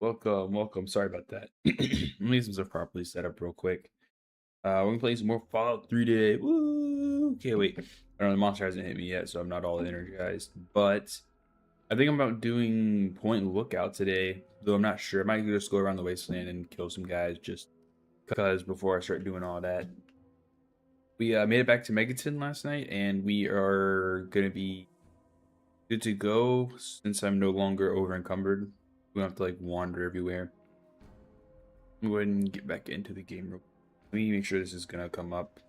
Welcome, welcome. Sorry about that. Let me get some stuff properly set up real quick. We're gonna play some more Fallout 3 today. Woo! Okay, wait. I don't know, the monster hasn't hit me yet, so I'm not all energized. But I think I'm about doing Point Lookout today, though I'm not sure. I might just go around the Wasteland and kill some guys just because before I start doing all that. We made it back to Megaton last night, and we are gonna be good to go since I'm no longer over encumbered. We don't have to like wander everywhere. Go ahead and get back into the game real quick. Let me make sure this is gonna come up.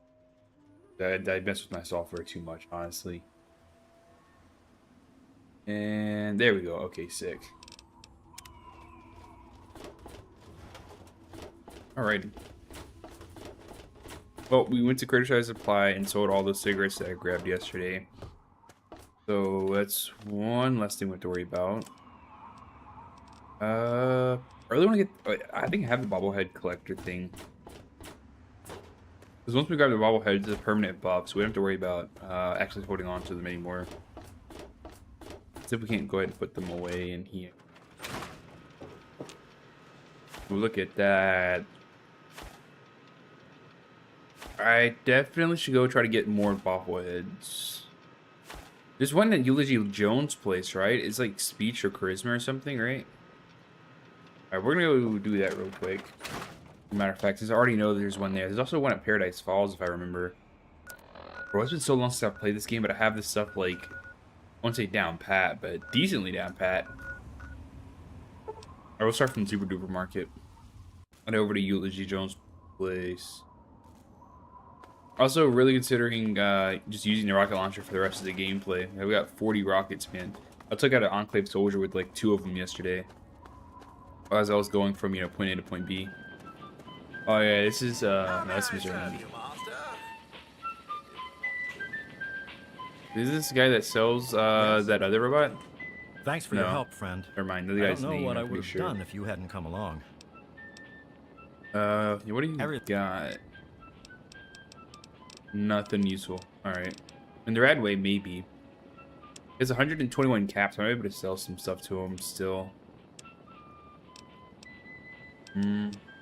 I mess with my software too much, honestly. And there we go. Okay, sick. Alright. Well, we went to Criticize Supply and sold all those cigarettes that I grabbed yesterday. So that's one less thing we have to worry about. I really want to get. I think I have the bobblehead collector thing. Because once we grab the bobblehead, it's a permanent buff, so we don't have to worry about actually holding on to them anymore. See if we can't go ahead and put them away in here. Ooh, look at that. I definitely should go try to get more bobbleheads. There's one at Eulogy Jones' place, right? It's like speech or charisma or something, right? Alright, we're gonna go do that real quick. Matter of fact, since I already know there's one there. There's also one at Paradise Falls, if I remember. Bro, it's been so long since I've played this game, but I have this stuff, like, I won't say down pat, but decently down pat. I will start from the Super Duper Market. And over to Eulogy Jones' place. Also, really considering just using the rocket launcher for the rest of the gameplay. We got 40 rockets, man. I took out an Enclave Soldier with, like, 2 of them yesterday. As I was going from, you know, point A to point B. Oh yeah, this is no, that's Missouri. Is this the guy that sells that other robot? Thanks for your help, friend. Never mind, the I guy's don't know name, what I I'm would pretty have sure. done if you hadn't come along. What do you got? Nothing useful. Alright. In the Radway, maybe. It's 121 caps. I'm able to sell some stuff to him still.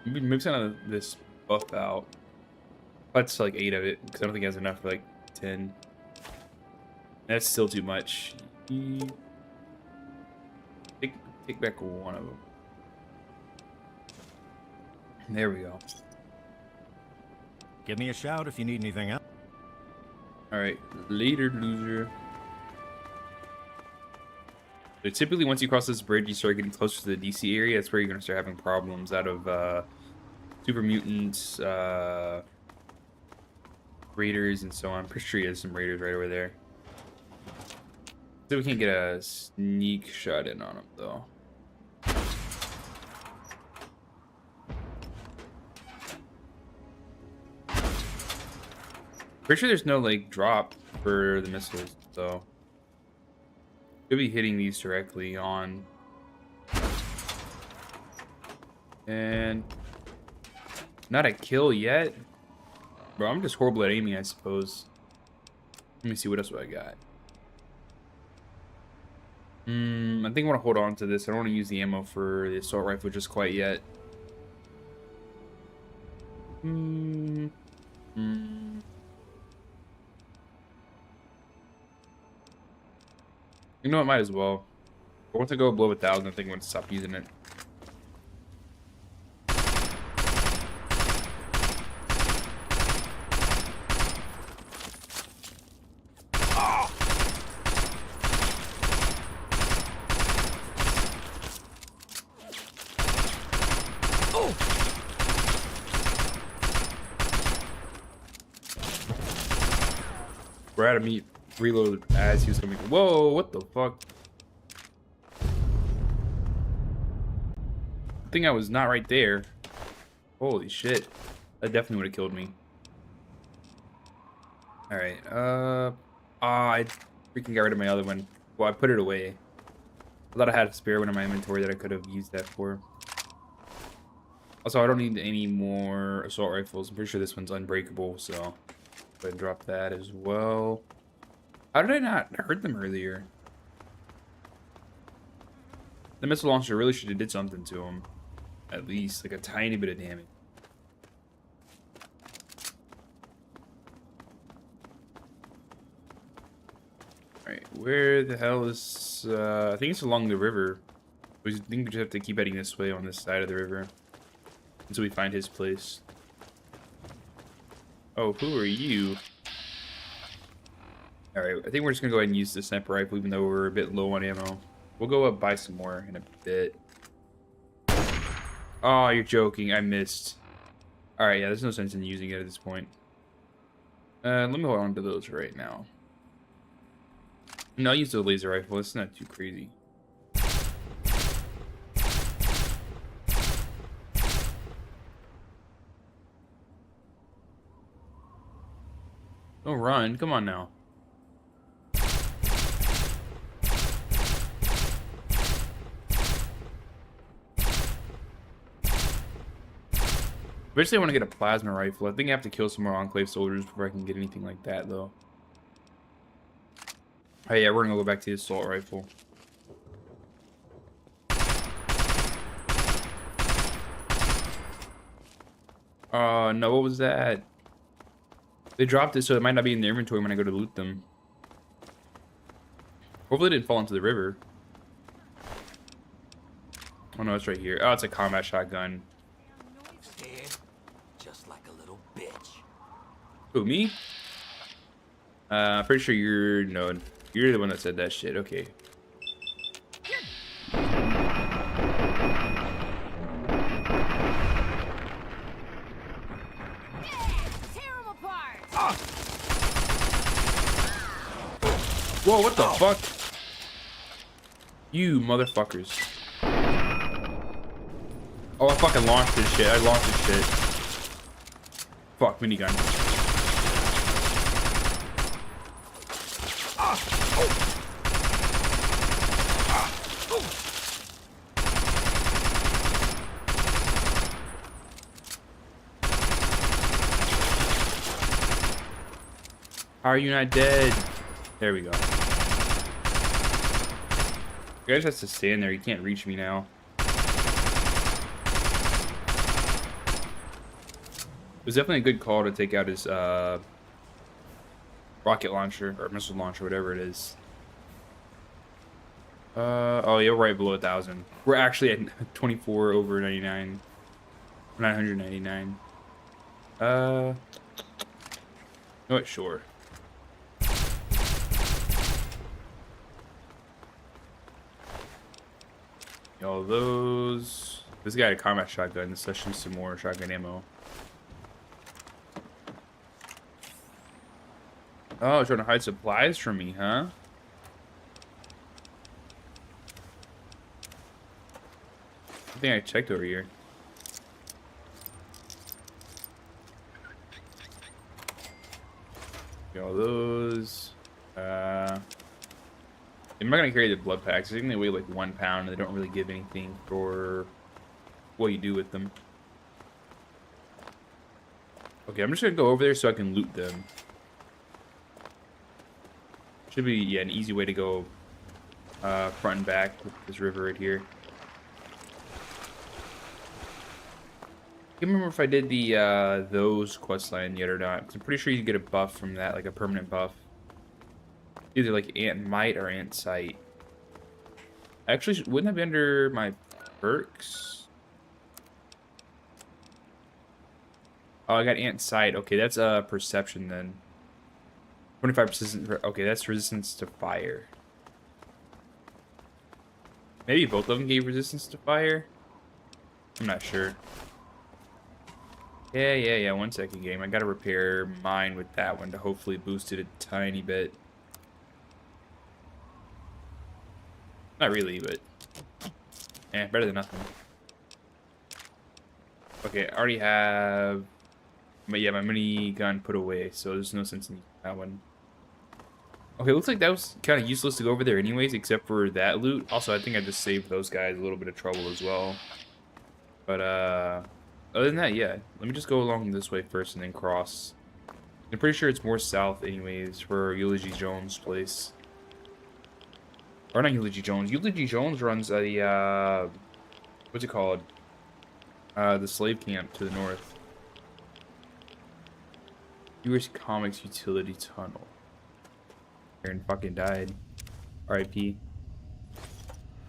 Maybe some of this buff out. That's like 8 of it, because I don't think he has enough for like 10. That's still too much. Take back one of them. There we go. Give me a shout if you need anything else. Alright, later, loser. So typically, once you cross this bridge, you start getting closer to the DC area. That's where you're going to start having problems out of super mutants, raiders, and so on. I'm pretty sure he has some raiders right over there. So we can't get a sneak shot in on him, though. Pretty sure there's no, like, drop for the missiles, though. Could be hitting these directly on. And not a kill yet. Bro, I'm just horrible at aiming, I suppose. Let me see what else I got. I think I want to hold on to this. I don't want to use the ammo for the assault rifle just quite yet. You know what? Might as well. But once I go below 1,000, I think I'm going to stop using it. We're out of meat. Reload as he was coming. Whoa, what the fuck? I think I was not right there. Holy shit. That definitely would have killed me. Alright, I freaking got rid of my other one. Well, I put it away. I thought I had a spare one in my inventory that I could have used that for. Also, I don't need any more assault rifles. I'm pretty sure this one's unbreakable, so go ahead and drop that as well. How did I not hurt them earlier? The missile launcher really should have did something to him. At least, like a tiny bit of damage. Alright, where the hell is... I think it's along the river. I think we just have to keep heading this way on this side of the river. Until we find his place. Oh, who are you? Alright, I think we're just gonna go ahead and use the sniper rifle even though we're a bit low on ammo. We'll go up buy some more in a bit. Oh, you're joking. I missed. Alright, yeah, there's no sense in using it at this point. Let me hold on to those right now. No, I'll use the laser rifle. It's not too crazy. Don't run. Come on now. Eventually I want to get a plasma rifle. I think I have to kill some more Enclave soldiers before I can get anything like that, though. Oh yeah, we're gonna go back to the assault rifle. No, what was that? They dropped it, so it might not be in the inventory when I go to loot them. Hopefully it didn't fall into the river. Oh no, it's right here. Oh, it's a combat shotgun. Just like a little bitch. Who, me? Pretty sure you're... No, you're the one that said that shit. Okay. Whoa, what the fuck? You motherfuckers. Oh, I fucking launched this shit. I launched this shit. Fuck, minigun. How are you not dead? There we go. You guys have to stand there. You can't reach me now. It was definitely a good call to take out his rocket launcher or missile launcher, whatever it is. Oh, yeah, right below 1,000. We're actually at 24 over 99. 999. No, it's sure. All those. This guy had a combat shotgun. Let's shoot some more shotgun ammo. Oh, trying to hide supplies from me, huh? I think I checked over here. Got all those. I'm not gonna carry the blood packs. I think they weigh like 1 pound and they don't really give anything for what you do with them. Okay, I'm just gonna go over there so I can loot them. Should be, yeah, an easy way to go front and back with this river right here. I can't remember if I did the those questline yet or not, 'cause I'm pretty sure you get a buff from that, like a permanent buff. Either like Ant Might or Ant Sight. Actually, wouldn't that be under my perks? Oh, I got Ant Sight. Okay, that's perception then. 25 persistent. Okay, that's resistance to fire. Maybe both of them gave resistance to fire. I'm not sure. Yeah. 1 second, game. I gotta repair mine with that one to hopefully boost it a tiny bit. Not really, but better than nothing. Okay, I already have, but yeah, my minigun put away, so there's no sense in that one. Okay, looks like that was kind of useless to go over there anyways, except for that loot. Also, I think I just saved those guys a little bit of trouble as well. But other than that, yeah, let me just go along this way first and then cross. I'm pretty sure it's more south anyways for Eulogy Jones' place. Or not Eulogy Jones. Eulogy Jones runs a what's it called? The slave camp to the north. US Comics Utility Tunnel. Aaron fucking died. R.I.P.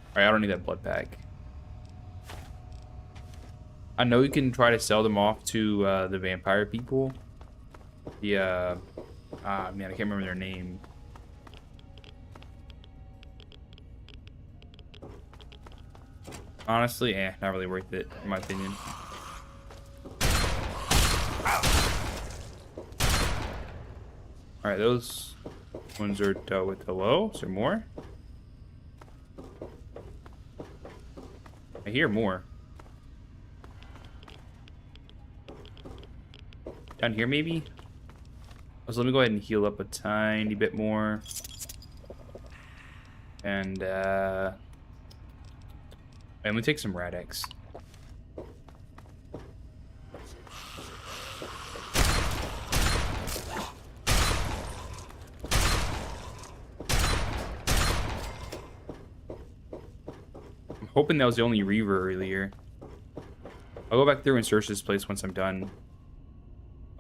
Alright, I don't need that blood pack. I know you can try to sell them off to the vampire people. The man, I can't remember their name. Honestly, not really worth it, in my opinion. Alright, those ones are dealt with. Hello? Is there more? I hear more. Down here, maybe? So let me go ahead and heal up a tiny bit more. And, let me take some Rad-X. I'm hoping that was the only Reaver earlier. I'll go back through and search this place once I'm done.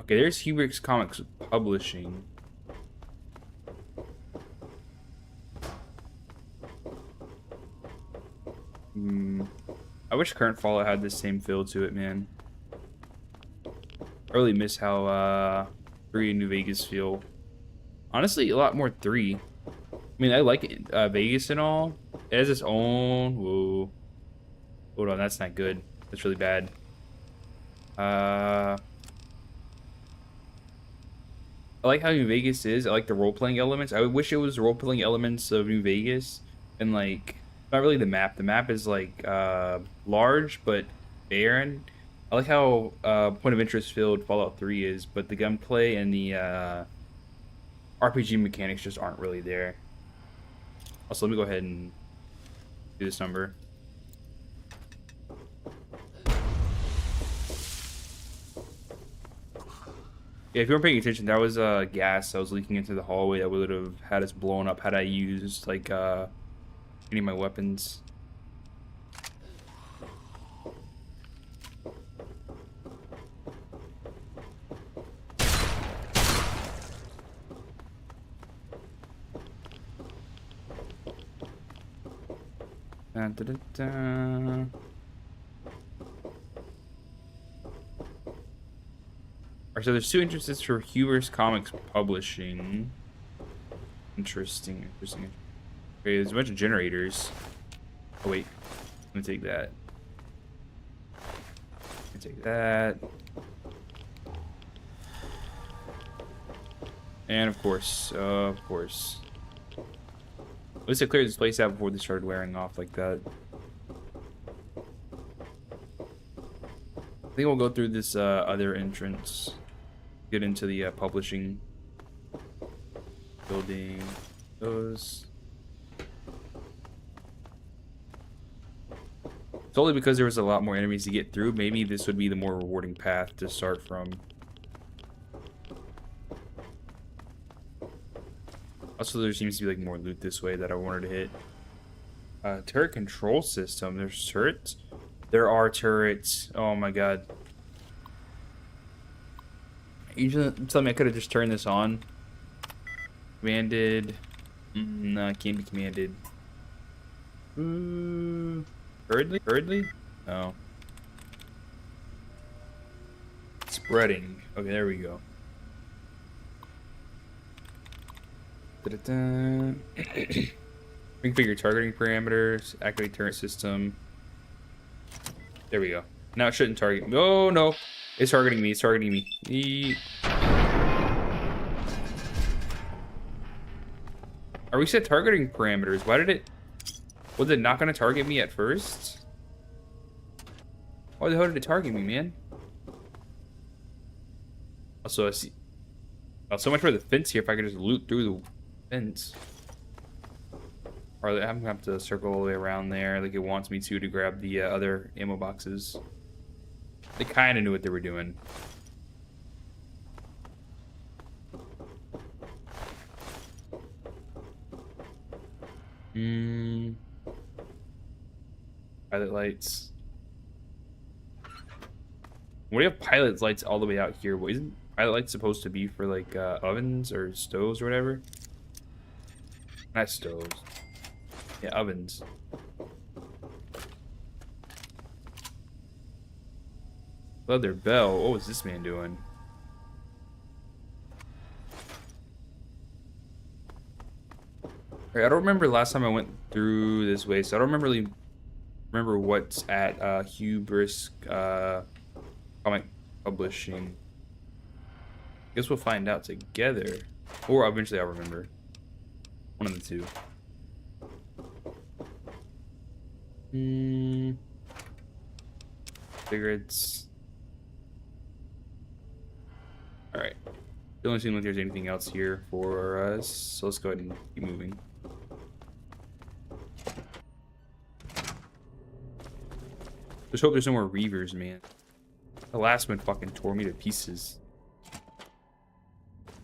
Okay, there's Hubris Comics Publishing. I wish Current Fallout had the same feel to it, man. I really miss how 3 and New Vegas feel. Honestly, a lot more 3. I mean, I like it, Vegas and all. It has its own... Whoa. Hold on, that's not good. That's really bad. I like how New Vegas is. I like the role-playing elements. I wish it was the role-playing elements of New Vegas. And, like, not really the map. The map is, like, large, but barren. I like how point of interest filled Fallout 3 is, but the gunplay and the RPG mechanics just aren't really there. Also, let me go ahead and do this number. Yeah, if you weren't paying attention, that was gas that was leaking into the hallway that would have had us blown up had I used, like, any of my weapons. Dun, dun, dun, dun. Alright, so there's 2 entrances for Hubris Comics Publishing. Interesting. Okay, there's a bunch of generators. Oh wait, let me take that. Let me take that. And of course. At least I cleared this place out before they started wearing off like that. I think we'll go through this other entrance. Get into the publishing building. Those. It's only because there was a lot more enemies to get through. Maybe this would be the more rewarding path to start from. Also, there seems to be like more loot this way that I wanted to hit. Turret control system. There's turrets. There are turrets. Oh my god. You tell me I could have just turned this on. Commanded. No, it can't be commanded. Hurriedly? Oh. Spreading. Okay, there we go. Reconfigure targeting parameters. Activate turret system. There we go. Now it shouldn't target me. Oh no. It's targeting me. It's targeting me. Are we set targeting parameters? Why did it... Was it not going to target me at first? Why the hell did it target me, man? Also, I see... Oh, so much for the fence here if I could just loot through the fence. Or I'm going to have to circle all the way around there like it wants me to grab the other ammo boxes. They kind of knew what they were doing. Mm, pilot lights. What do you have pilot lights all the way out here? What isn't pilot lights supposed to be for like ovens or stoves or whatever? Not stoves. Yeah, ovens. Leather bell. What was this man doing? I don't remember last time I went through this way, so I don't really remember what's at Hubris Comic Publishing. Guess we'll find out together. Or eventually I'll remember. One of the two. Cigarettes. Alright. Doesn't seem like there's anything else here for us, so let's go ahead and keep moving. Just hope there's no more Reavers, man. The last one fucking tore me to pieces.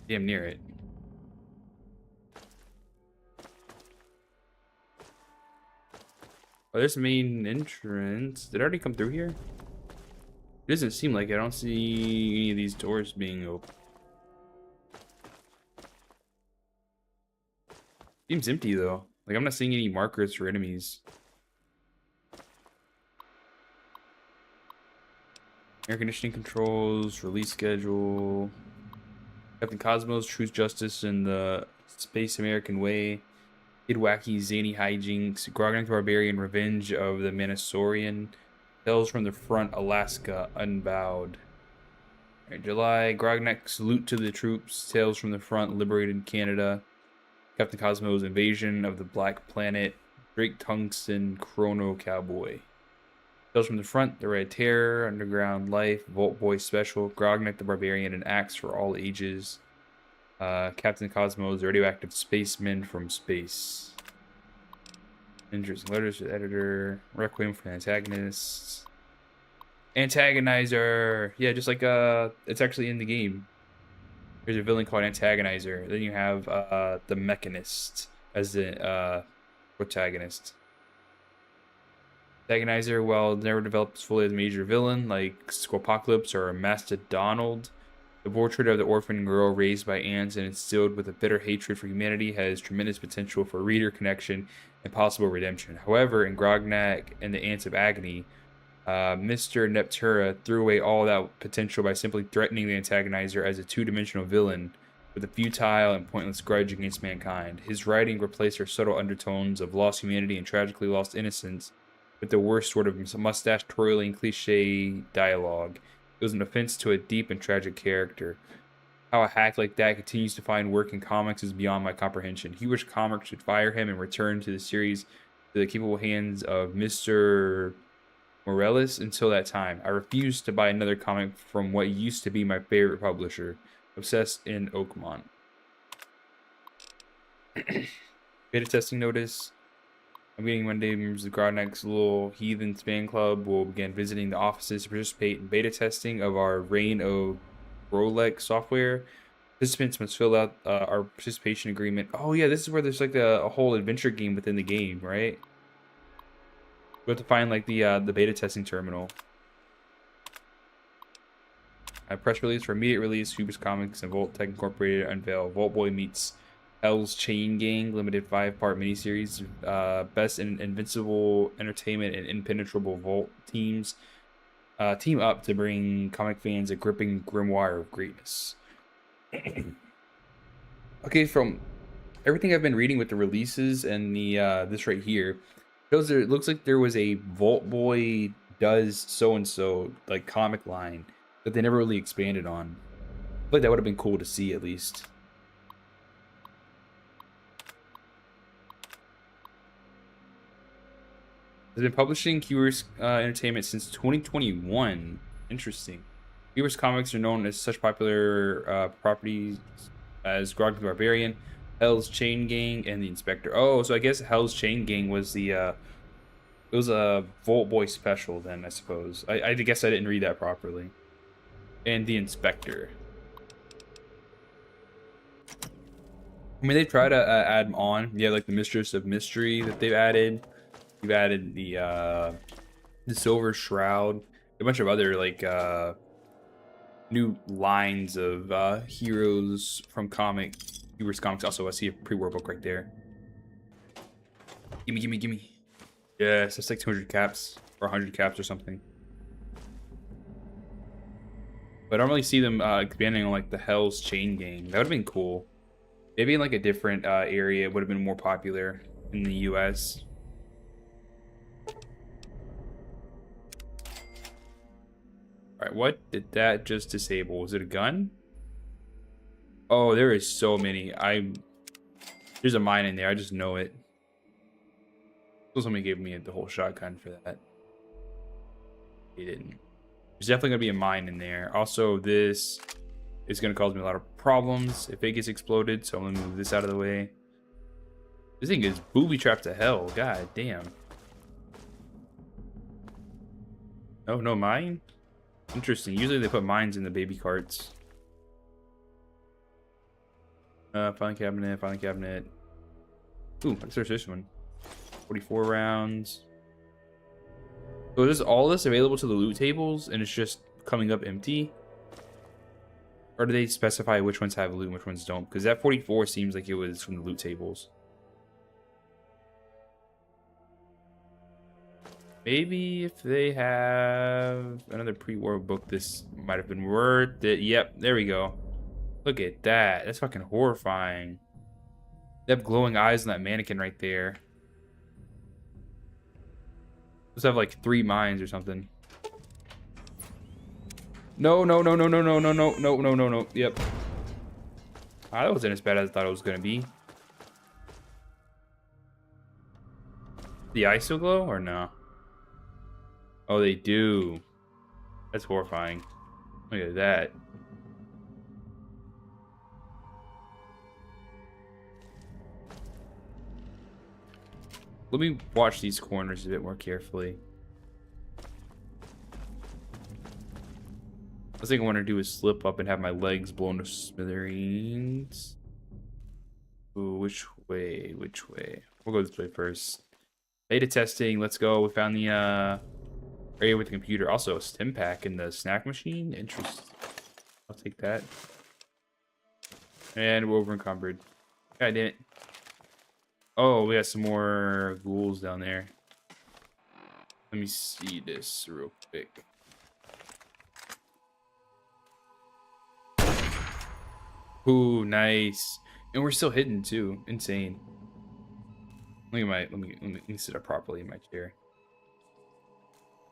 Damn near it. Oh, there's the main entrance. Did I already come through here? It doesn't seem like it. I don't see any of these doors being open. Seems empty though. Like I'm not seeing any markers for enemies. Air conditioning controls, release schedule. Captain Cosmos, Truth, Justice, and the Space American Way. Kid Wacky, Zany Hijinks, Grognak the Barbarian, Revenge of the Manasaurian, Tales from the Front, Alaska, Unbowed. Right, July, Grognak, Salute to the Troops, Tales from the Front, Liberated Canada, Captain Cosmos, Invasion of the Black Planet, Drake Tungsten, Chrono Cowboy. Tales from the Front, The Red Terror, Underground Life, Vault Boy Special, Grognak the Barbarian, and Axe for All Ages. Captain Cosmos, Radioactive Spacemen from Space. Interesting letters to the editor. Requiem for antagonists. Antagonizer! Yeah, just like it's actually in the game. There's a villain called Antagonizer. Then you have the Mechanist as the protagonist. Antagonizer, while never develops fully as a major villain, like Squapocalypse or Mastodonald, the portrait of the orphan girl raised by ants and instilled with a bitter hatred for humanity has tremendous potential for reader connection and possible redemption. However, in Grognak and the Ants of Agony, Mr. Neptura threw away all that potential by simply threatening the Antagonizer as a two-dimensional villain with a futile and pointless grudge against mankind. His writing replaced her subtle undertones of lost humanity and tragically lost innocence with the worst sort of mustache-twirling cliche dialogue. It was an offense to a deep and tragic character. How a hack like that continues to find work in comics is beyond my comprehension. He wished comics should fire him and return to the series to the capable hands of Mr. Morales until that time. I refuse to buy another comic from what used to be my favorite publisher, Obsessed in Oakmont. Beta testing notice. I'm meeting Monday. Members of Grodnak's little heathens fan club will begin visiting the offices to participate in beta testing of our Reign of Rolex software. Participants must fill out our participation agreement. Oh yeah, this is where there's like a whole adventure game within the game, right? We have to find like the beta testing terminal. A press release for immediate release. Hubris Comics and Vault Tech Incorporated unveil Vault Boy meets Hell's Chain Gang limited 5-part miniseries. Best in Invincible Entertainment and Impenetrable Vault teams team up to bring comic fans a gripping grimoire of greatness. Okay, from everything I've been reading with the releases and the this right here, it looks like there was a Vault Boy does so and so like comic line that they never really expanded on. I feel like that would have been cool to see at least. They've been publishing Hubris Entertainment since 2021. Interesting. Hubris Comics are known as such popular properties as Grog the Barbarian, Hell's Chain Gang, and the Inspector. Oh, so I guess Hell's Chain Gang was the it was a Vault Boy special then, I suppose. I guess I didn't read that properly. And the Inspector. I mean, they try to add them on. Yeah, like the Mistress of Mystery that they've added. You've added the Silver Shroud, a bunch of other like new lines of heroes from Heroes comics. Also, I see a pre-war book right there. Gimme, gimme, gimme. Yes, it's like 200 caps or 100 caps or something. But I don't really see them expanding on like the Hell's Chain game. That would have been cool. Maybe in like a different area, it would have been more popular in the US. Alright, what did that just disable? Was it a gun? Oh, there is so many. There's a mine in there. I just know it. Somebody gave me the whole shotgun for that. He didn't. There's definitely going to be a mine in there. Also, this is going to cause me a lot of problems if it gets exploded. So I'm going to move this out of the way. This thing is booby-trapped to hell. God damn. Oh, no mine? Interesting. Usually they put mines in the baby carts. Filing cabinet, filing cabinet. Ooh, let's search this one. 44 rounds. So is all this available to the loot tables and it's just coming up empty? Or do they specify which ones have loot and which ones don't? Because that 44 seems like it was from the loot tables. Maybe if they have another pre-war book, this might have been worth it. Yep, there we go. Look at that. That's fucking horrifying. They have glowing eyes on that mannequin right there. Let's have like 3 mines or something. No, no, no, no, no, no, no, no, no, no, no, no. Yep. Ah, that wasn't as bad as I thought it was gonna be. The eyes still glow or no? Oh, they do. That's horrifying. Look at that. Let me watch these corners a bit more carefully. Last thing I want to do is slip up and have my legs blown to smithereens. Ooh, which way? Which way? We'll go this way first. Beta testing. Let's go. We found the area with the computer. Also, a stim pack in the snack machine. Interesting. I'll take that. And we're over encumbered. God damn it. Oh, we got some more ghouls down there. Let me see this real quick. Ooh, nice. And we're still hidden too. Insane. Let me sit up properly in my chair.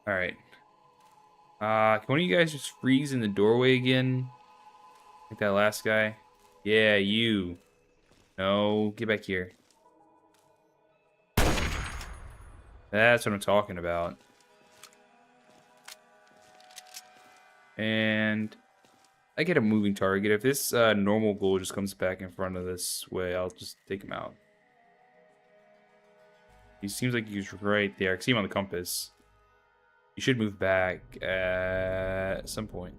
All right. Can one of you guys just freeze in the doorway again? Like that last guy? Yeah, you. No, get back here. That's what I'm talking about. And I get a moving target. If this normal ghoul just comes back in front of this way, I'll just take him out. He seems like he's right there. I can see him on the compass. You should move back at some point.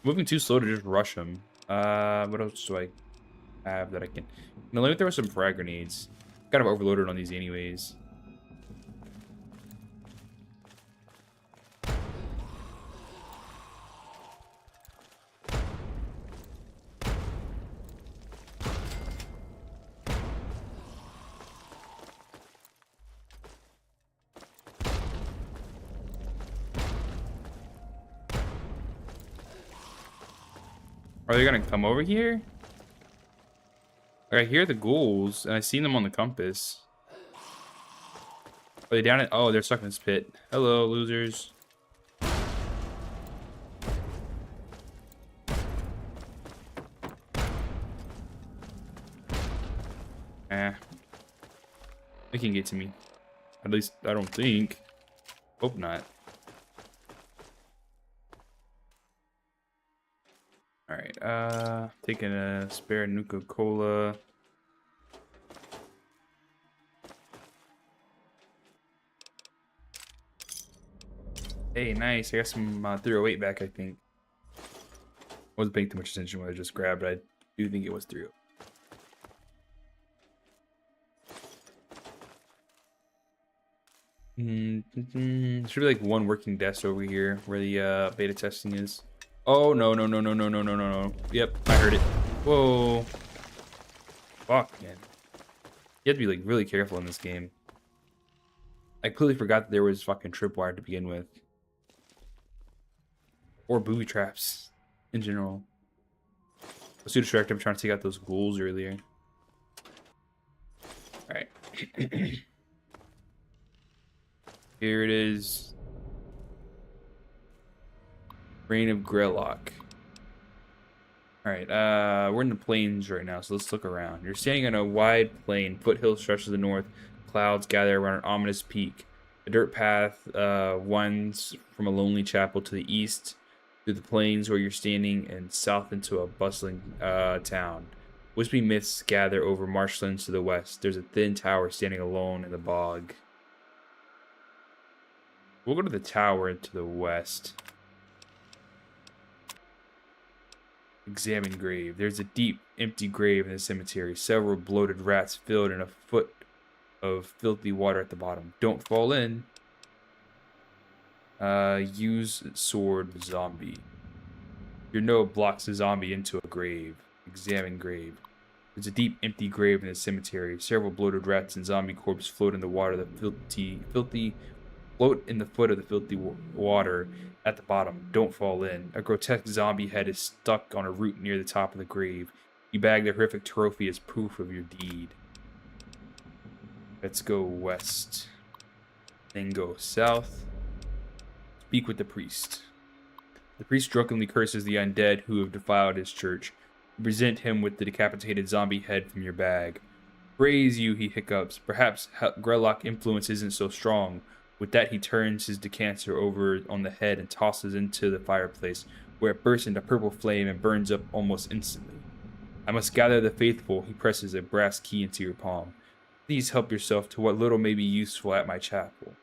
Moving too slow to just rush him. What else do I have that I can... No, let me throw some frag grenades. Kind of overloaded on these anyways. Are they gonna come over here? I hear the ghouls, and I seen them on the compass. Are they down at... Oh, they're stuck in this pit. Hello, losers. They can get to me. At least, I don't think. Hope not. Alright, taking a spare Nuka-Cola. Hey, nice. I got some 308 back, I think. Wasn't paying too much attention when I just grabbed, but I do think it was 3. Should be like one working desk over here where the beta testing is. Oh no no no no no no no no no. Yep, I heard it. Whoa. Fuck, man. You have to be like really careful in this game. I completely forgot that there was fucking tripwire to begin with. Or booby traps in general. I was too distracted. I'm trying to take out those ghouls earlier. Alright. Here it is. Reign of Greylock. Alright, we're in the plains right now, so let's look around. You're standing on a wide plain. Foothills stretch to the north. Clouds gather around an ominous peak. A dirt path winds from a lonely chapel to the east, through the plains where you're standing, and south into a bustling town. Wispy myths gather over marshlands to the west. There's a thin tower standing alone in the bog. We'll go to the tower to the west. Examine grave. There's a deep, empty grave in the cemetery. Several bloated rats filled in a foot of filthy water at the bottom. Don't fall in. Use sword zombie. Your note blocks the zombie into a grave. Examine grave. There's a deep, empty grave in the cemetery. Several bloated rats and zombie corpses float in the water. The filthy float in the foot of the filthy water at the bottom. Don't fall in. A grotesque zombie head is stuck on a root near the top of the grave. You bag the horrific trophy as proof of your deed. Let's go west. Then go south. Speak with the priest. The priest drunkenly curses the undead who have defiled his church. You present him with the decapitated zombie head from your bag. Praise you, he hiccups. Perhaps Greylock influence isn't so strong. With that, he turns his decanter over on the head and tosses into the fireplace, where it bursts into purple flame and burns up almost instantly. I must gather the faithful. He presses a brass key into your palm. Please help yourself to what little may be useful at my chapel.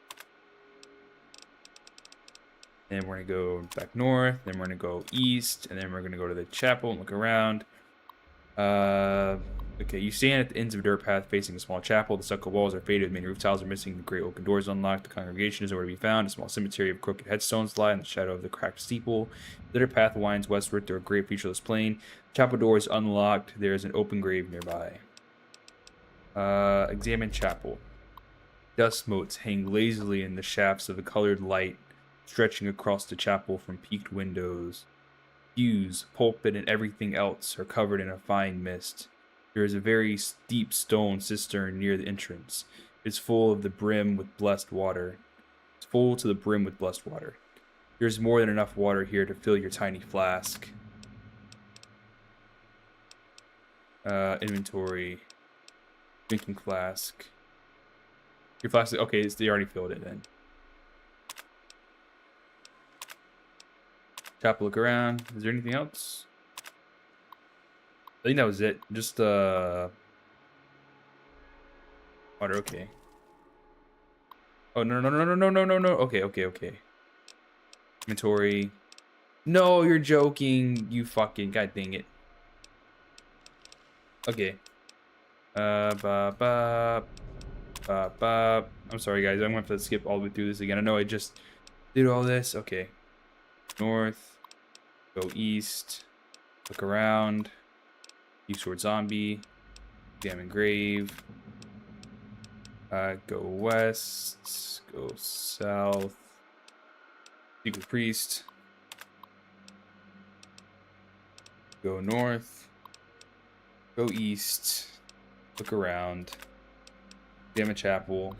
Then we're going to go back north, then we're going to go east, and then we're going to go to the chapel and look around. Okay, you stand at the ends of a dirt path facing a small chapel. The stucco walls are faded, many roof tiles are missing, the great oaken doors unlocked. The congregation is nowhere to be found. A small cemetery of crooked headstones lie in the shadow of the cracked steeple. The dirt path winds westward through a great featureless plain. The chapel door is unlocked. There is an open grave nearby. Examine chapel. Dust motes hang lazily in the shafts of the colored light stretching across the chapel from peaked windows. Pews, pulpit, and everything else are covered in a fine mist. There is a very deep stone cistern near the entrance. It's full of the brim with blessed water. It's full to the brim with blessed water. There's more than enough water here to fill your tiny flask. Inventory. Drinking flask. Your flask, okay, they already filled it then. Chapel, look around. Is there anything else? I think that was it. Just water, okay. Oh no no no no no no no no. Okay, okay, okay. Inventory. No, you're joking. You fucking god dang it. Okay. I'm sorry guys, I'm gonna have to skip all the way through this again. I know I just did all this. Okay. North. Go east. Look around. Use sword zombie. Examine grave. Go west. Go south. Speak with priest. Go north. Go east. Look around. Examine chapel.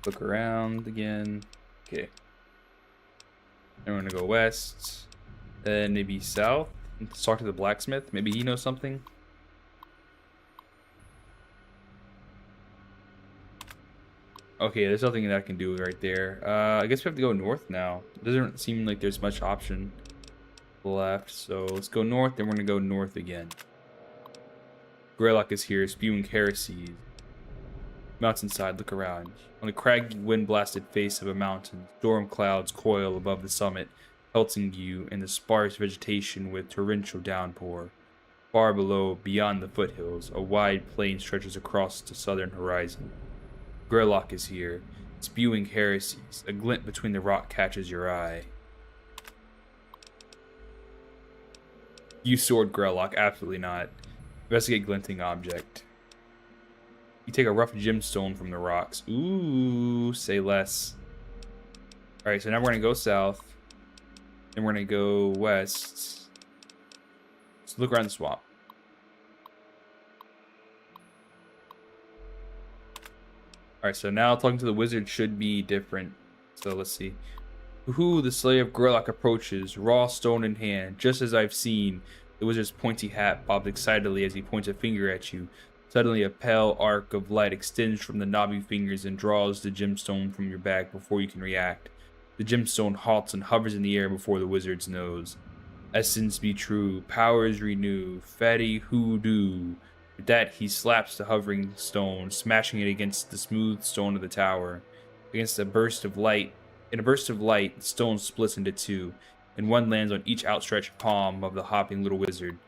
Look around again. Okay. Then we're gonna go west. Then maybe south. Let's talk to the blacksmith. Maybe he knows something. Okay, there's nothing that I can do right there. I guess we have to go north now. It doesn't seem like there's much option left. So let's go north, then we're gonna go north again. Greylock is here, spewing heresies. Mountainside, look around. On the craggy, wind-blasted face of a mountain, storm clouds coil above the summit. pelting you in the sparse vegetation with torrential downpour. Far below, beyond the foothills, a wide plain stretches across the southern horizon. Greylock is here, spewing heresies. A glint between the rock catches your eye. Use sword, Greylock. Absolutely not. Investigate glinting object. You take a rough gemstone from the rocks. Ooh, say less. Alright, so now we're going to go south. Then we're going to go west. So look around the swamp. Alright, so now talking to the wizard should be different. So let's see. Who the Slayer of Greylock approaches, raw stone in hand, just as I've seen. The wizard's pointy hat bobs excitedly as he points a finger at you. Suddenly, a pale arc of light extends from the knobby fingers and draws the gemstone from your bag before you can react. The gemstone halts and hovers in the air before the wizard's nose. Essence be true, powers renew, fatty hoodoo. With that, he slaps the hovering stone, smashing it against the smooth stone of the tower. In a burst of light, the stone splits into two, and one lands on each outstretched palm of the hopping little wizard.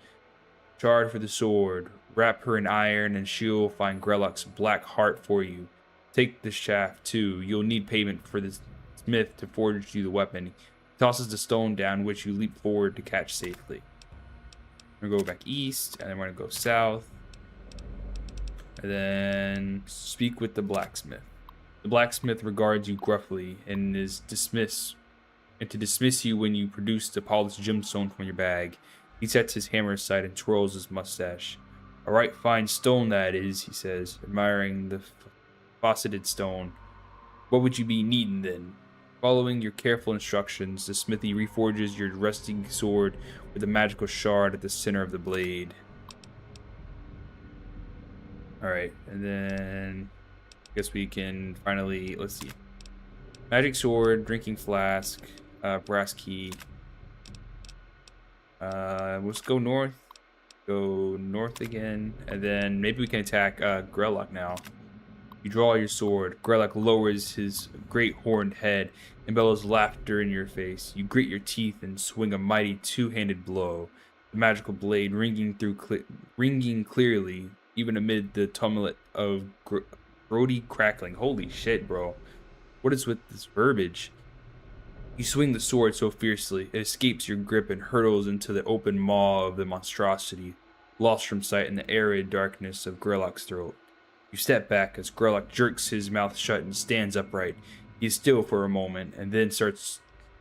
Charge for the sword, wrap her in iron, and she'll find Greylock's black heart for you. Take the shaft, too. You'll need payment for the smith to forge you the weapon. He tosses the stone down, which you leap forward to catch safely. We're going to go back east, and then we're going to go south. And then speak with the blacksmith. The blacksmith regards you gruffly and to dismiss you when you produce the polished gemstone from your bag. He sets his hammer aside and twirls his mustache. A right fine stone that is, he says, admiring the faceted stone. What would you be needing then? Following your careful instructions, the smithy reforges your rusty sword with a magical shard at the center of the blade. Alright, and then I guess we can finally, let's see. Magic sword, drinking flask, brass key. Let's go north. Go north again, and then maybe we can attack Greylock now. You draw your sword. Greylock lowers his great horned head and bellows laughter in your face. You grit your teeth and swing a mighty two-handed blow. The magical blade ringing clearly, even amid the tumult of throaty crackling. Holy shit, bro! What is with this verbiage? You swing the sword so fiercely, it escapes your grip and hurtles into the open maw of the monstrosity, lost from sight in the arid darkness of Greylock's throat. You step back as Greylock jerks his mouth shut and stands upright. He is still for a moment, and then starts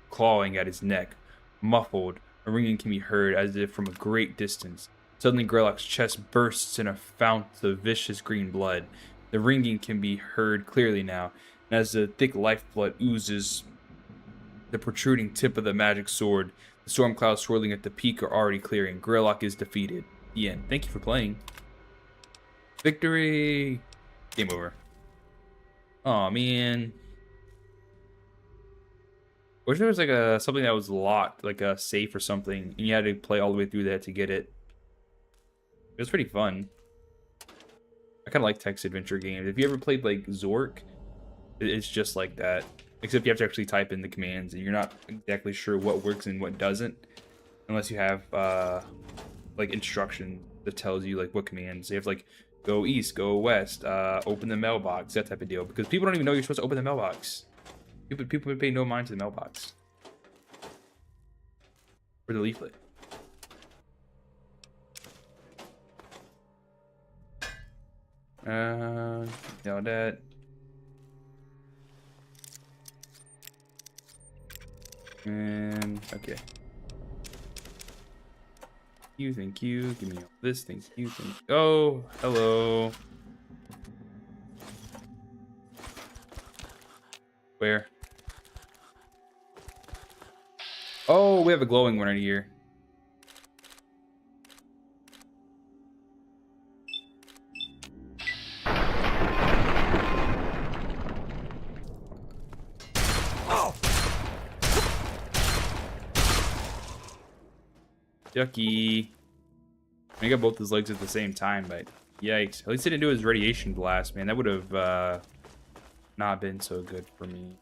clawing at his neck. Muffled, a ringing can be heard as if from a great distance. Suddenly Greylock's chest bursts in a fount of vicious green blood. The ringing can be heard clearly now, and as the thick lifeblood oozes the protruding tip of the magic sword, the storm clouds swirling at the peak are already clearing. Greylock is defeated. The end. Thank you for playing. Victory! Game over. Oh man. Wish there was like something that was locked, like a safe or something, and you had to play all the way through that to get it. It was pretty fun. I kind of like text adventure games. If you ever played like Zork, it's just like that. Except you have to actually type in the commands, and you're not exactly sure what works and what doesn't, unless you have like instruction that tells you like what commands. You have to, like, go east, go west, open the mailbox, that type of deal. Because people don't even know you're supposed to open the mailbox. People pay no mind to the mailbox or the leaflet. Now that. And okay. Thank you. Give me all this. Thank you. Oh, hello. Where? Oh, we have a glowing one right here. Yucky. I got both his legs at the same time, but yikes. At least he didn't do his radiation blast, man. That would have not been so good for me.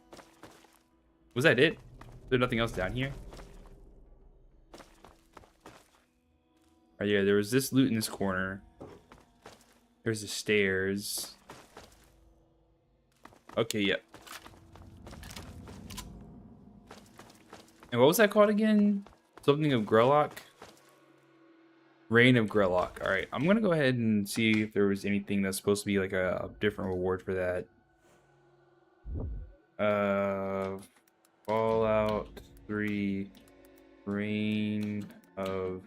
Was that it? Is there nothing else down here? Oh yeah, there was this loot in this corner. There's the stairs. Okay, yep. And what was that called again? Something of Grellock? Reign of Grellock. Alright, I'm gonna go ahead and see if there was anything that's supposed to be like a different reward for that. Fallout 3 Reign of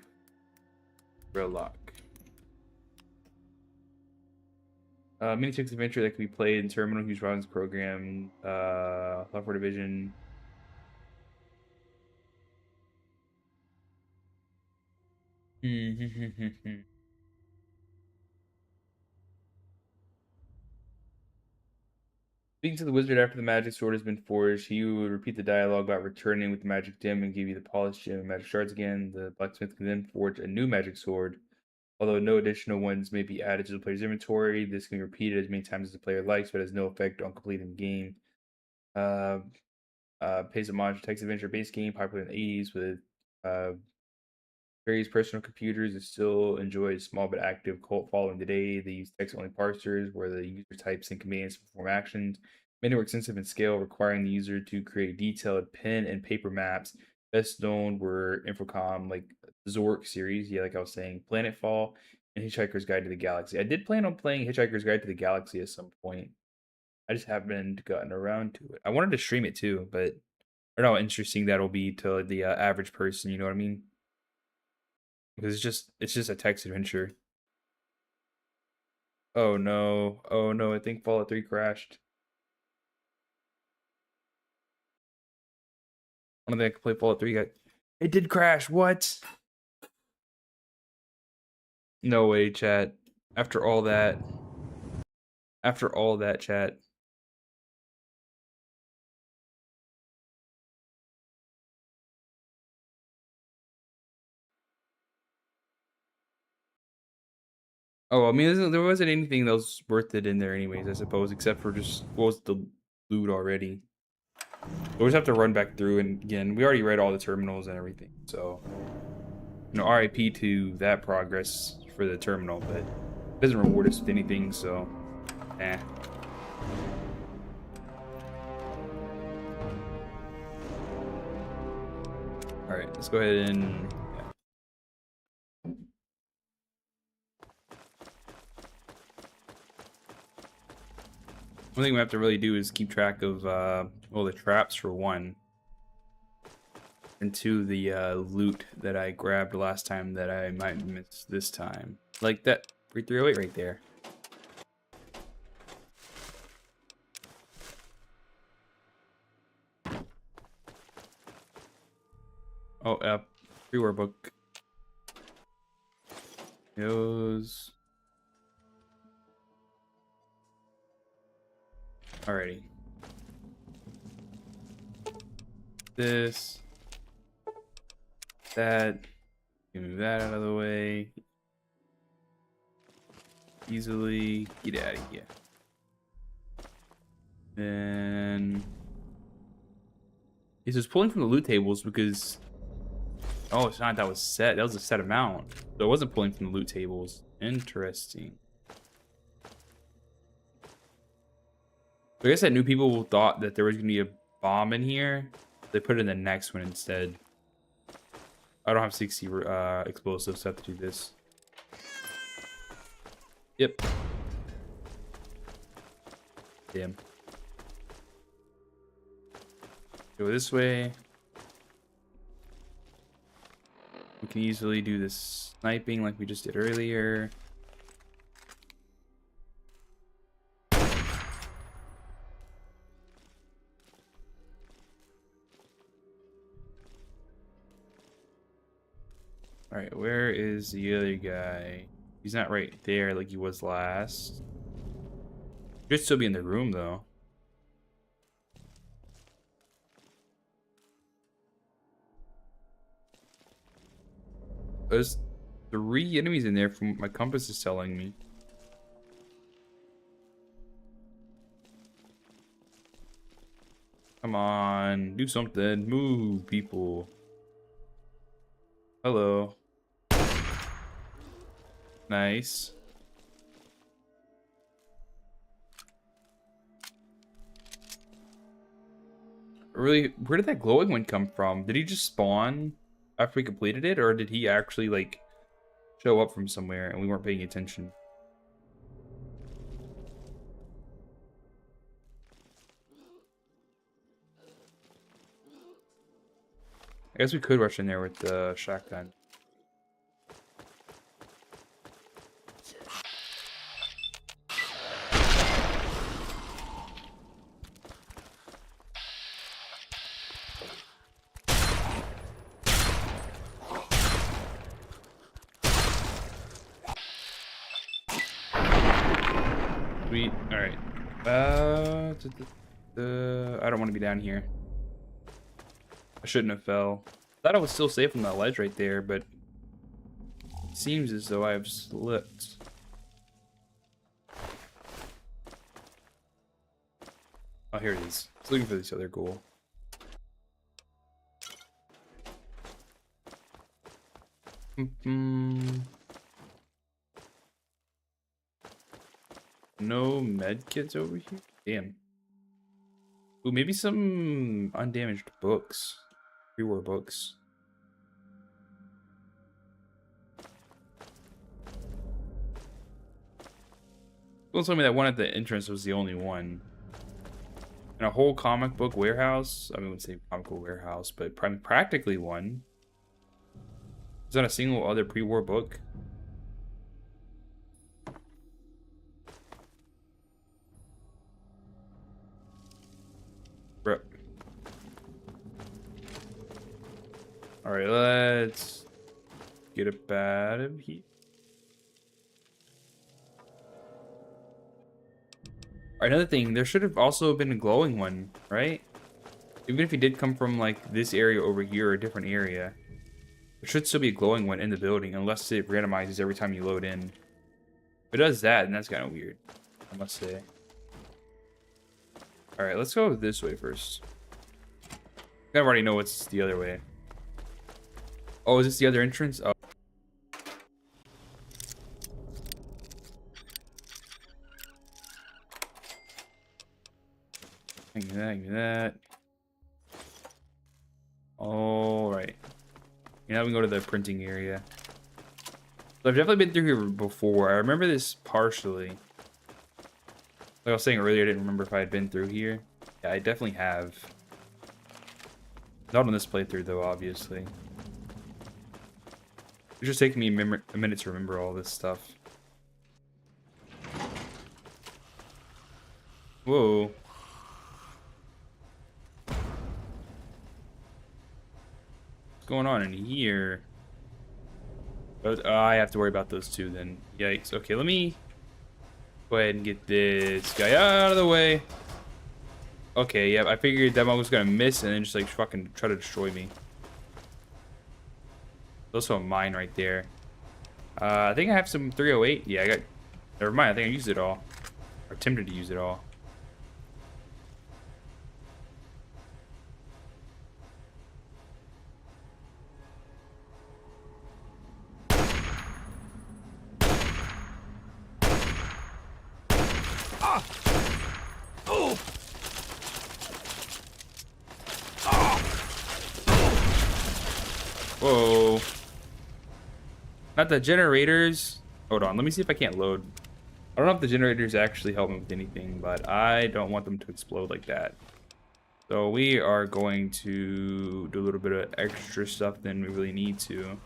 Grellock. Mini text adventure that can be played in terminal use browsing program, software division. Speaking to the wizard after the magic sword has been forged, he would repeat the dialogue about returning with the magic gem and give you the polished gem and magic shards again. The blacksmith can then forge a new magic sword. Although no additional ones may be added to the player's inventory, this can be repeated as many times as the player likes, but has no effect on completing the game. Pays homage to text adventure base game, popular in the 80s with various personal computers that still enjoy a small but active cult following today. They use text-only parsers where the user types in commands to perform actions. Many were extensive in scale, requiring the user to create detailed pen and paper maps. Best known were Infocom, like Zork series, yeah, like I was saying, Planetfall, and Hitchhiker's Guide to the Galaxy. I did plan on playing Hitchhiker's Guide to the Galaxy at some point. I just haven't gotten around to it. I wanted to stream it too, but I don't know how interesting that'll be to the average person. You know what I mean? Because it's just a text adventure. Oh no. Oh no, I think Fallout 3 crashed. I don't think I can play Fallout 3 yet. It did crash. What? No way, chat. After all that. After all that, chat. Oh, I mean, there wasn't anything that was worth it in there anyways, I suppose, except for just what was the loot already. We'll just have to run back through, and again, we already read all the terminals and everything, so you know, RIP to that progress for the terminal, but it doesn't reward us with anything, so eh. Alright, let's go ahead and one thing we have to really do is keep track of well, the traps for one. And two, the loot that I grabbed last time that I might miss this time. Like that 3308 right there. Oh, freeware book. Those. Alrighty. This. That. Move that out of the way. Easily. Get out of here. Then. He's just pulling from the loot tables because. Oh, it's not. That was set. That was a set amount. So it wasn't pulling from the loot tables. Interesting. I guess I knew people thought that there was going to be a bomb in here. They put it in the next one instead. I don't have 60 explosives, so I have to do this. Yep. Damn. Go this way. We can easily do this sniping like we just did earlier. Alright, where is the other guy? He's not right there like he was last. He should still be in the room though. There's 3 enemies in there from what my compass is telling me. Come on, do something. Move, people. Hello. Nice. Really, where did that glowing one come from? Did he just spawn after we completed it, or did he actually like show up from somewhere and we weren't paying attention? I guess we could rush in there with the shotgun. Sweet. All right. I don't want to be down here. I shouldn't have fell. Thought I was still safe on that ledge right there, but it seems as though I have slipped. Oh, here it is. I was looking for this other goal. No med kits over here? Damn. Ooh, maybe some undamaged books. Pre-war books. Someone told me that one at the entrance was the only one. And a whole comic book warehouse. I wouldn't say comic book warehouse, but practically one. Is that a single other pre-war book? Bro. Alright, let's get up out of here. Alright, another thing, there should have also been a glowing one, right? Even if he did come from like this area over here or a different area, there should still be a glowing one in the building unless it randomizes every time you load in. If it does that, then that's kind of weird, I must say. Alright, let's go this way first. I already know what's the other way. Oh, is this the other entrance? Oh. Give me that, give me that. Alright. Now we can go to the printing area. So I've definitely been through here before. I remember this partially. Like I was saying earlier, I didn't remember if I had been through here. Yeah, I definitely have. Not on this playthrough, though, obviously. It's just taking me a minute to remember all this stuff. Whoa. What's going on in here? But, I have to worry about those two then. Yikes. Okay, let me go ahead and get this guy out of the way. Okay, yeah, I figured that one was gonna miss and then just like fucking try to destroy me. There's also a mine right there. I think I have some 308. Yeah, I got. Never mind. I think I used it all, or attempted to use it all. Whoa. Not the generators. Hold on, let me see if I can't load. I don't know if the generators actually help me with anything, but I don't want them to explode like that. So we are going to do a little bit of extra stuff than we really need to.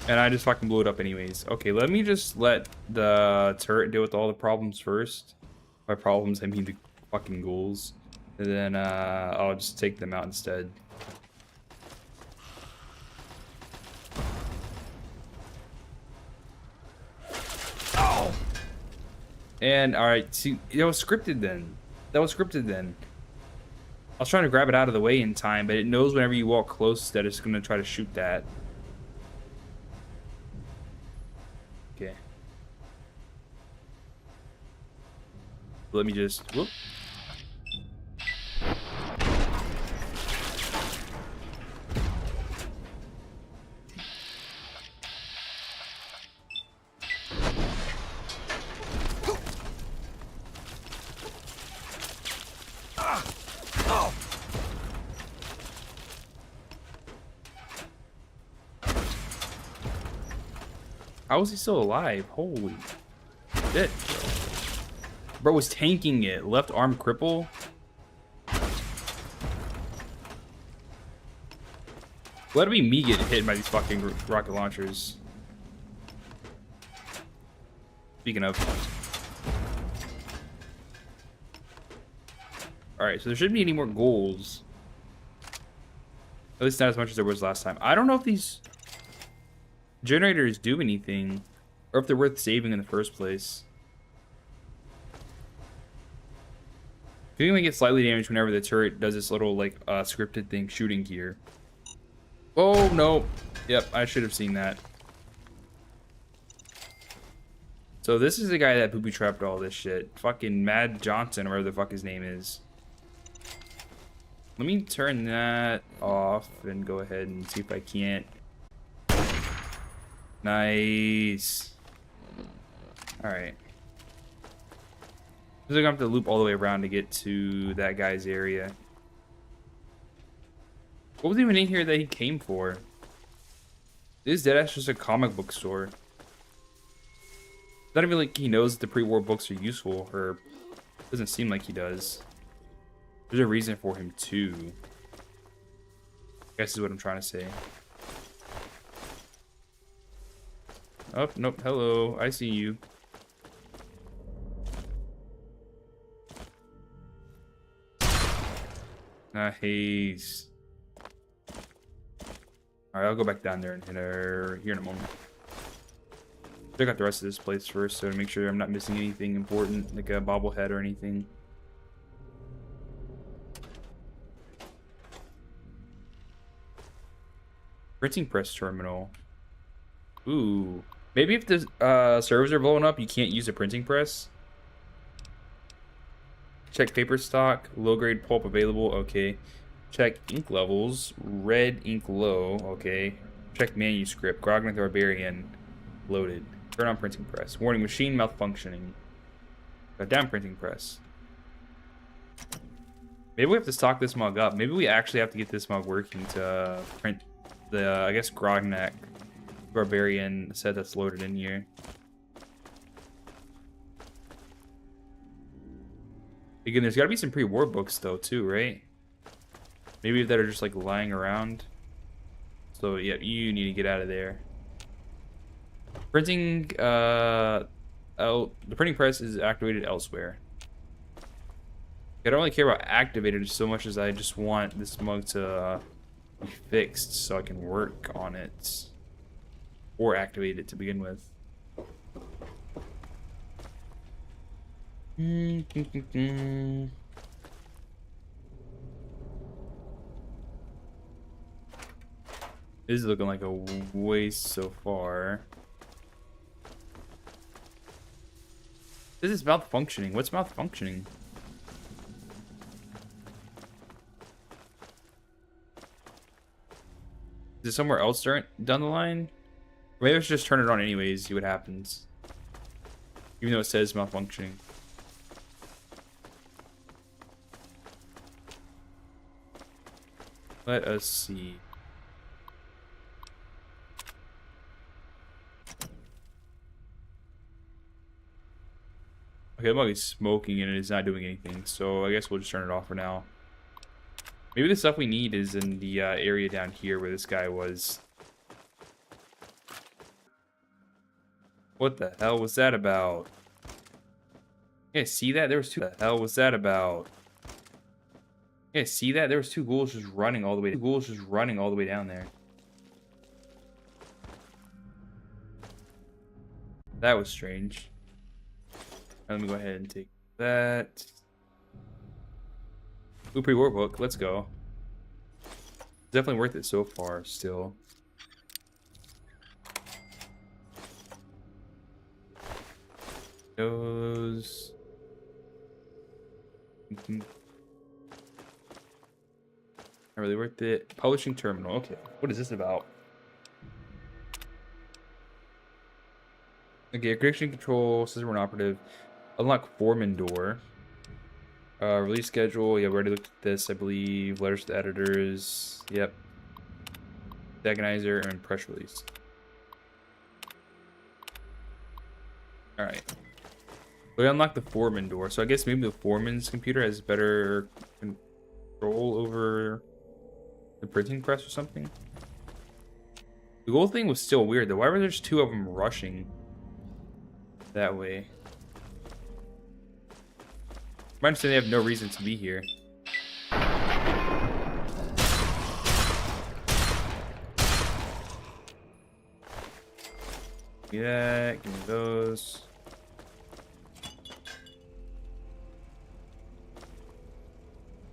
And I just fucking blew it up anyways. Okay, let me just let the turret deal with all the problems first. By problems, I mean the fucking ghouls. And then I'll just take them out instead. Oh! And, alright, see, that was scripted then. That was scripted then. I was trying to grab it out of the way in time, but it knows whenever you walk close that it's gonna try to shoot that. Okay. Let me just whoop. How is he still alive? Holy shit, bro. Bro was tanking it. Left arm cripple. Let me get hit by these fucking rocket launchers. Speaking of. Alright, so there shouldn't be any more goals. At least not as much as there was last time. I don't know if these generators do anything, or if they're worth saving in the first place. I think they get slightly damaged whenever the turret does this little, like, scripted thing shooting here. Oh, no. Yep, I should have seen that. So this is the guy that booby-trapped all this shit. Fucking Mad Johnson, or whatever the fuck his name is. Let me turn that off and go ahead and see if I can't. Nice. Alright. I'm gonna have to loop all the way around to get to that guy's area. What was even in here that he came for? This is deadass just a comic book store. Not even like he knows that the pre-war books are useful, or doesn't seem like he does. There's a reason for him to. I guess is what I'm trying to say. Oh, nope. Hello. I see you. Nice. Alright, I'll go back down there and hit her here in a moment. Check out the rest of this place first, so to make sure I'm not missing anything important, like a bobblehead or anything. Printing press terminal. Ooh. Maybe if the servers are blowing up, you can't use a printing press. Check paper stock. Low grade pulp available. Okay. Check ink levels. Red ink low. Okay. Check manuscript. Grognath Barbarian. Loaded. Turn on printing press. Warning, machine malfunctioning. Got down printing press. Maybe we have to stock this mug up. Maybe we actually have to get this mug working to print the, I guess, Grognath Barbarian set that's loaded in here. Again, there's got to be some pre-war books, though, too, right? Maybe that are just, like, lying around. So, yeah, you need to get out of there. Printing, the printing press is activated elsewhere. I don't really care about activated so much as I just want this mug to be fixed so I can work on it. Or activate it to begin with. This is looking like a waste so far. This is malfunctioning. What's malfunctioning? Is it somewhere else down the line? Maybe let's just turn it on anyways, see what happens. Even though it says malfunctioning. Let us see. Okay, the mug is smoking and it is not doing anything, so I guess we'll just turn it off for now. Maybe the stuff we need is in the area down here where this guy was. What the hell was that about? Yeah, see that? There was two. What the hell was that about? Yeah, see that? There was two ghouls just running all the way. Two ghouls just running all the way down there. That was strange. Let me go ahead and take that. Fropeppi workbook. Let's go. Definitely worth it so far. Still. Those. Not really worth it. Publishing terminal. Okay. What is this about? Okay, encryption control, system run operative. Unlock foreman door. Release schedule. Yeah, we already looked at this, I believe. Letters to editors. Yep. Agonizer and press release. Alright. We unlocked the foreman door, so I guess maybe the foreman's computer has better control over the printing press or something. The whole thing was still weird though. Why were there just two of them rushing that way? I understand they have no reason to be here. Give me that. Give me those.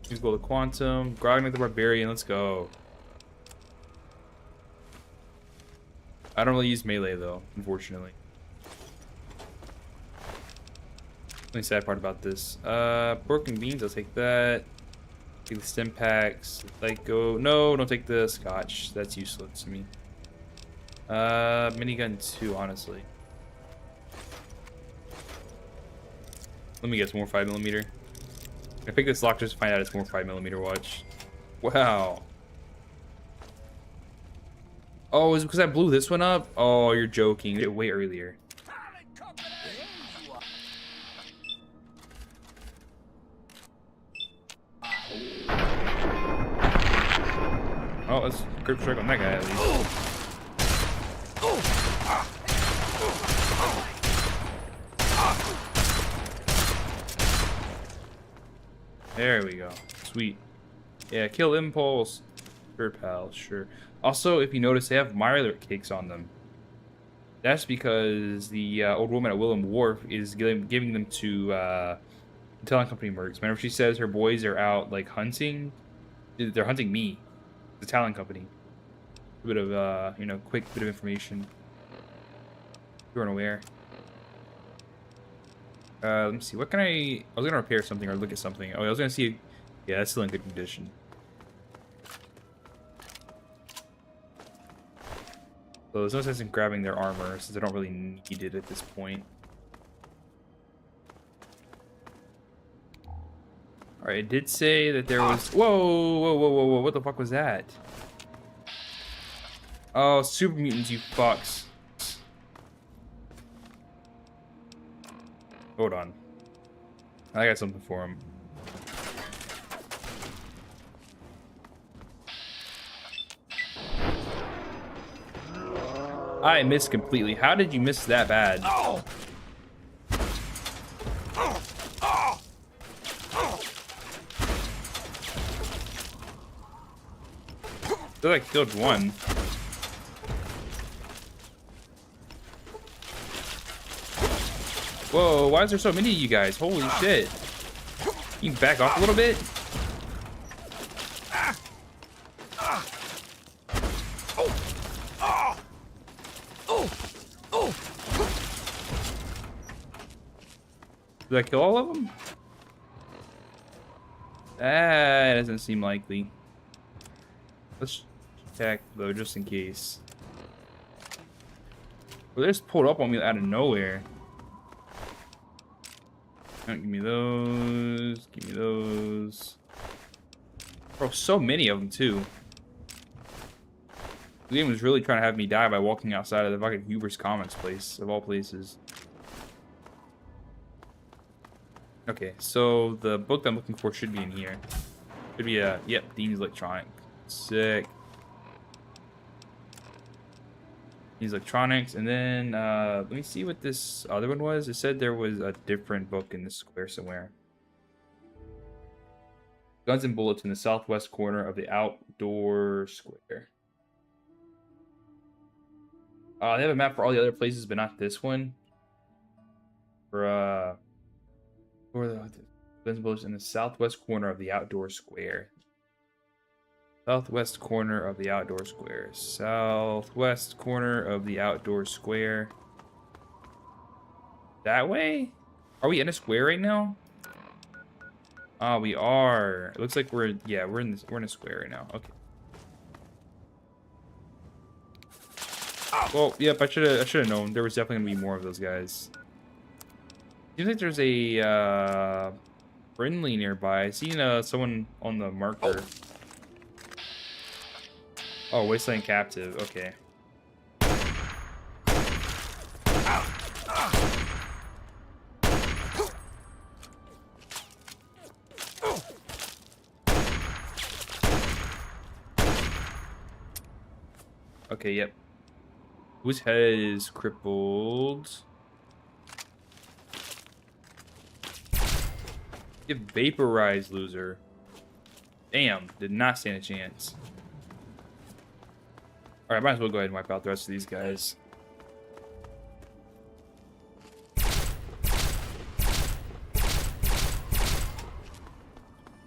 Let's go to Quantum. Grognak the Barbarian. Let's go. I don't really use melee though, unfortunately. Only sad part about this. Broken beans, I'll take that. Take the stim packs. Like go. No, don't take the scotch. That's useless to me. Minigun 2, honestly. Let me guess, more 5mm. I pick this lock just to find out it's more 5mm. Watch. Wow. Oh, is it because I blew this one up? Oh, you're joking. It way earlier. Oh, let's grip strike on that guy at least. There we go. Sweet. Yeah, kill impulse. Sure, pal. Sure. Also, if you notice, they have Mirelurk cakes on them. That's because the old woman at Willem Wharf is giving them to the Talent Company mercs. Whenever she says her boys are out like hunting, they're hunting me, the Talent Company. A bit of you know, quick bit of information. If you're unaware. Let me see. What can I was gonna repair something or look at something. Oh, I was gonna see. Yeah, that's still in good condition. So there's no sense in grabbing their armor since I don't really need it at this point. Alright, it did say that there was... Whoa, whoa, whoa, whoa, whoa, what the fuck was that? Oh, super mutants, you fucks. Hold on. I got something for him. I missed completely. How did you miss that bad? Oh! I feel like I killed one. Whoa, why is there so many of you guys? Holy shit. You can back off a little bit? Did I kill all of them? That doesn't seem likely. Let's check though, just in case. Well, they just pulled up on me out of nowhere. Give me those. Give me those. Bro, so many of them too. The game was really trying to have me die by walking outside of the fucking Huber's Comics place, of all places. Okay, so the book that I'm looking for should be in here. Should be a, yep, Dean's Electronic. Sick. Dean's Electronics, and then, let me see what this other one was. It said there was a different book in this square somewhere. Guns and Bullets in the southwest corner of the outdoor square. They have a map for all the other places, but not this one. For the Guns bullets in the southwest corner of the outdoor square. Southwest corner of the outdoor square. Southwest corner of the outdoor square. That way? Are we in a square right now? Oh, we are. It looks like we're in a square right now. Okay. Well, yep, I should have known. There was definitely gonna be more of those guys. Seems like there's a friendly nearby. I seen someone on the marker. Oh, Wasteland captive. Okay. Okay, yep. Whose head is crippled? Get vaporized, loser. Damn, did not stand a chance. Alright, might as well go ahead and wipe out the rest of these guys.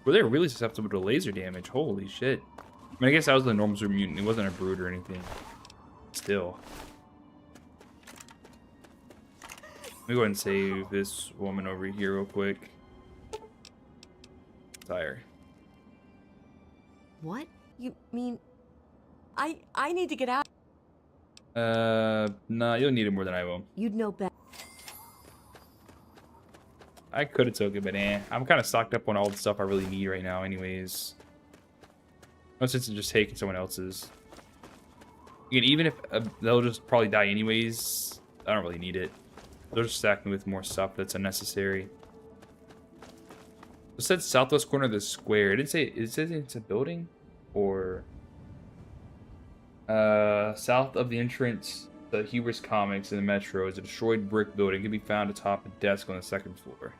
Well, they're really susceptible to laser damage. Holy shit. I mean, I guess that was the normal super mutant. It wasn't a brood or anything. Still. Let me go ahead and save this woman over here real quick. Tire. What? You mean... I need to get out. Nah, you'll need it more than I will. You'd know better. I could have took it, but I'm kind of stocked up on all the stuff I really need right now anyways. No sense in just taking someone else's. Again, even if they'll just probably die anyways, I don't really need it. They'll just stack me with more stuff that's unnecessary. It said southwest corner of the square. It didn't say, it says it's a building? Or... south of the entrance to Hubris Comics in the Metro is a destroyed brick building. It can be found atop a desk on the second floor.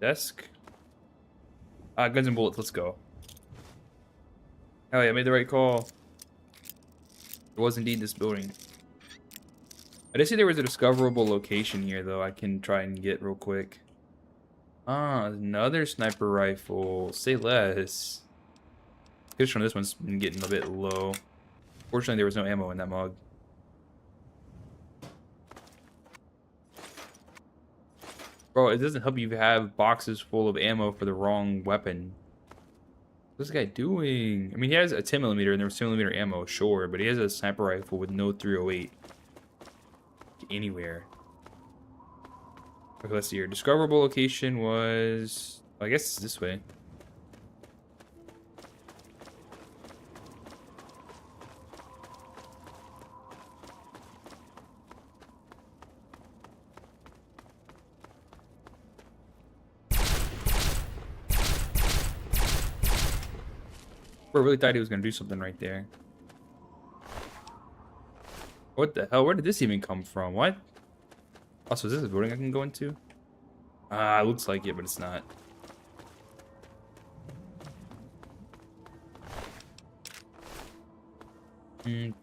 Desk? Guns and bullets, let's go. Hell yeah, I made the right call. It was indeed this building. I did see there was a discoverable location here, though. I can try and get real quick. Another sniper rifle. Say less. Condition on this one's been getting a bit low. Fortunately, there was no ammo in that mug. Bro, it doesn't help you have boxes full of ammo for the wrong weapon. What's this guy doing? I mean, he has a 10mm and there was 10mm ammo, sure, but he has a sniper rifle with no 308. Anywhere. Okay, let's see here. Discoverable location was... I guess it's this way. Bro, really thought he was gonna do something right there. What the hell? Where did this even come from? What? Also, is this a building I can go into? Looks like it, but it's not.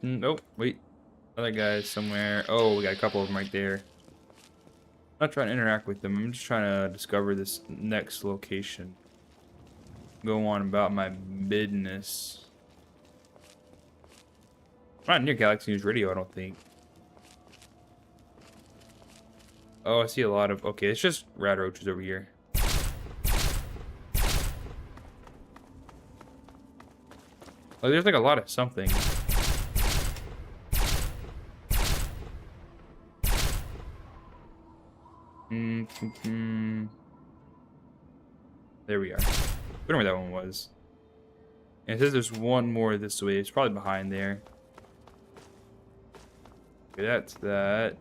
Nope, wait. Other guys somewhere. Oh, we got a couple of them right there. I'm not trying to interact with them. I'm just trying to discover this next location. Go on about my business. I'm not near Galaxy News Radio, I don't think. Oh, I see a lot of... Okay, it's just rad roaches over here. Oh, there's like a lot of something. There we are. I don't know where that one was. And it says there's one more this way. It's probably behind there. Okay, that's that.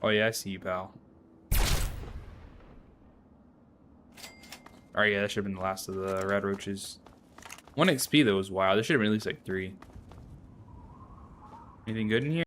Oh yeah, I see you, pal. Alright, yeah, that should have been the last of the rad roaches. 1 XP though was wild. There should have been at least like 3. Anything good in here?